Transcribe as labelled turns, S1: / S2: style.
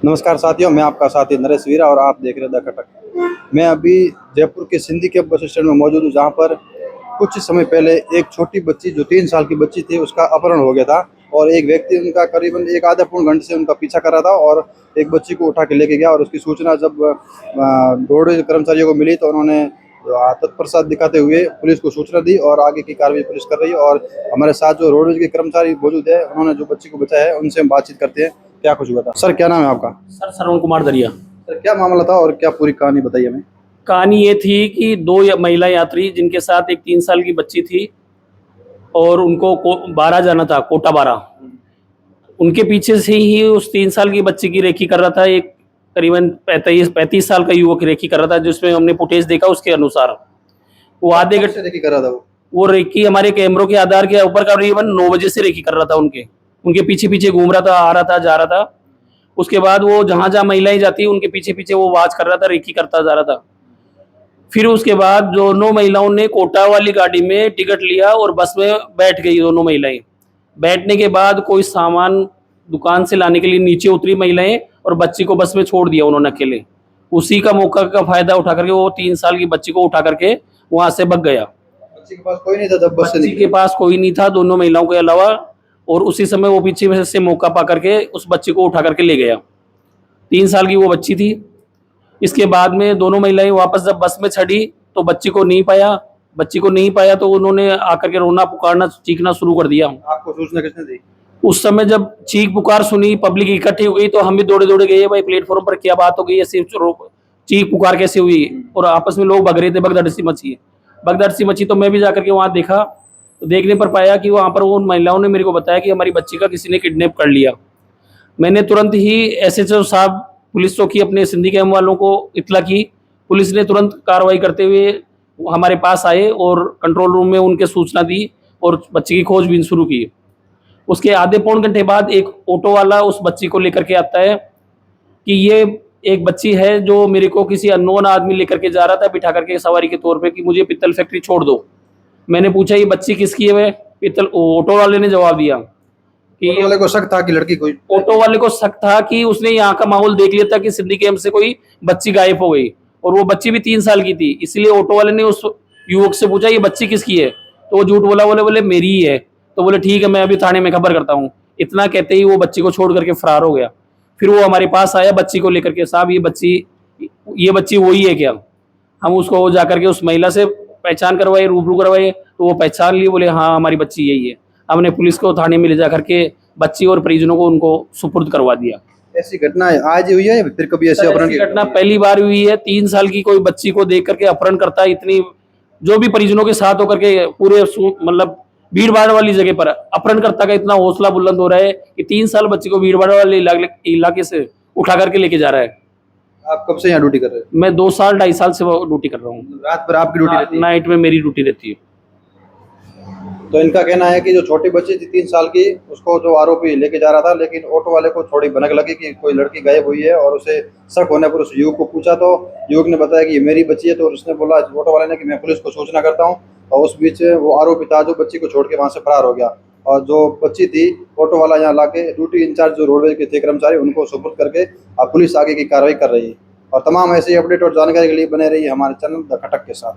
S1: नमस्कार साथियों, मैं आपका साथी नरेश वीरा और आप देख रहे हैं द खटक। मैं अभी जयपुर के सिंधी कैंप बस स्टैंड में मौजूद हूँ, जहाँ पर कुछ समय पहले एक छोटी बच्ची जो 3 साल की बच्ची थी, उसका अपहरण हो गया था और एक व्यक्ति उनका करीबन एक आधा पौन घंटे से उनका पीछा कर रहा था और एक बच्ची को उठा के लेके गया। और उसकी सूचना जब रोडवेज कर्मचारियों को मिली तो उन्होंने तत्परता दिखाते हुए पुलिस को सूचना दी और आगे की कार्रवाई पुलिस कर रही है। और हमारे साथ जो रोडवेज के कर्मचारी मौजूद है, उन्होंने जो बच्ची को बचाया है, उनसे हम बातचीत करते हैं। क्या कुछ हुआ था सर? क्या नाम है आपका?
S2: सर श्रवण कुमार दरिया।
S1: सर, क्या मामला था और क्या पूरी कहानी बताइए हमें।
S2: कहानी ये थी कि दो महिला यात्री जिनके साथ एक 3 साल की बच्ची थी और उनको बारह जाना था, कोटा 12। उनके पीछे से ही उस 3 साल की बच्ची की रेकी कर रहा था एक करीबन 35 साल का युवक रेकी कर रहा था, जिसमें हमने फुटेज देखा। उसके अनुसार वो आधे घंटे
S1: रेकी कर रहा था।
S2: वो रेकी हमारे कैमरों के आधार के ऊपर करीबन 9 बजे से रेकी कर रहा था। उनके पीछे पीछे घूम रहा था, आ रहा था, जा रहा था। उसके बाद वो जहां जहां महिलाएं जाती उनके पीछे पीछे वो वाच कर रहा था, रेकी करता जा रहा था। फिर उसके बाद दोनों महिलाओं ने कोटा वाली गाड़ी में टिकट लिया और बस में बैठ गई दोनों महिलाएं। बैठने के बाद कोई सामान दुकान से लाने के लिए नीचे उतरी महिलाएं और बच्ची को बस में छोड़ दिया उन्होंने अकेले। उसी का मौका का फायदा उठा करके वो 3 साल की बच्ची को उठा करके वहां से भाग गया।
S1: बच्ची के पास कोई नहीं था जब बस से
S2: बच्ची के पास कोई नहीं था, दोनों महिलाओं के अलावा। और उसी समय वो पीछे से मौका पा करके उस बच्ची को उठा करके ले गया। 3 साल की वो बच्ची थी। इसके बाद में दोनों महिलाएं वापस जब बस में चढ़ी तो बच्ची को नहीं पाया तो उन्होंने आकर के रोना पुकारना चीखना शुरू कर दिया।
S1: आपको सूचना किसने दी?
S2: उस समय जब चीख पुकार सुनी, पब्लिक इकट्ठी हो गई, तो हम भी दौड़े दौड़े गए, भाई प्लेटफॉर्म पर क्या बात हो गई, ऐसी चीख पुकार कैसे हुई। और आपस में लोग भग रहे थे, भगदड़ सी मची। तो मैं भी जाकर के वहां देखा, तो देखने पर पाया कि वहां पर उन महिलाओं ने मेरे को बताया कि हमारी बच्ची का किसी ने किडनैप कर लिया। मैंने तुरंत ही एसएचओ साहब पुलिस चौकी अपने सिंधी कैंप वालों को इत्तला की। पुलिस ने तुरंत कार्रवाई करते हुए हमारे पास आए और कंट्रोल रूम में उनके सूचना दी और बच्ची की खोजबीन शुरू की। उसके आधे पौन घंटे बाद एक ऑटो वाला उस बच्ची को लेकर के आता है कि ये एक बच्ची है जो मेरे को किसी अननोन आदमी लेकर के जा रहा था बिठा करके सवारी के तौर पे, कि मुझे पित्तल फैक्ट्री छोड़ दो। मैंने पूछा ये बच्ची किसकी है? पित्तल। ऑटो वाले ने जवाब दिया कि
S1: ऑटो वाले को शक था कि लड़की कोई,
S2: ऑटो वाले को शक था कि उसने यहाँ का माहौल देख लिया था कि सिंधी कैंप से कोई बच्ची गायब हो गई और वो बच्ची भी 3 साल की थी। इसलिए ऑटो वाले ने उस युवक से पूछा ये बच्ची किसकी है, तो वो झूठ बोला, बोले मेरी ही है। तो बोले ठीक है, मैं अभी थाने में खबर करता हूँ। इतना कहते ही वो बच्ची को छोड़ करके फरार हो गया। फिर वो हमारे पास आया बच्ची को लेकर के, साहब ये बच्ची वही है क्या? हम उसको जाकर के उस महिला से पहचान करवाए, रूबरू करवाए, तो वो पहचान लिए, बोले हाँ हमारी बच्ची यही है। हमने पुलिस को थाने में ले जा करके बच्ची और परिजनों को उनको सुपुर्द करवा दिया।
S1: ऐसी घटना आज हुई है या फिर कभी ऐसे अपहरण की
S2: घटना पहली बार हुई है। 3 साल की कोई बच्ची को देख करके अपहरण करता है, इतनी जो भी परिजनों के साथ होकर के पूरे मतलब भीड़ भाड़ वाली जगह पर अपहरण करता का इतना हौसला बुलंद हो रहा है कि 3 साल बच्ची को भीड़ भाड़ वाले इलाके से उठा करके लेके जा रहा है।
S1: आप कब से यहाँ ड्यूटी कर रहे हैं?
S2: मैं 2 साल 2.5 साल से ड्यूटी कर रहा हूँ।
S1: रात भर आपकी ड्यूटी रहती है?
S2: नाइट में मेरी ड्यूटी रहती है।
S1: तो इनका कहना है कि जो छोटी बच्ची थी 3 साल की, उसको जो आरोपी लेके जा रहा था, लेकिन ऑटो वाले को थोड़ी भनक लगी कि कोई लड़की गायब हुई है और उसे शक होने पर उस युवक को पूछा तो युवक ने बताया कि ये मेरी बच्ची है। तो उसने बोला ऑटो वाले ने कि मैं पुलिस को सूचना करता हूँ। और उस बीच वो आरोपी था जो बच्ची को छोड़ के वहाँ से फरार हो गया। और जो बच्ची थी, ऑटो वाला यहाँ लाके ड्यूटी इंचार्ज जो रोडवेज के थे कर्मचारी, उनको सुपुर्द करके अब पुलिस आगे की कार्रवाई कर रही है। और तमाम ऐसे अपडेट और जानकारी के लिए बने रही हमारे चैनल द खटक के साथ।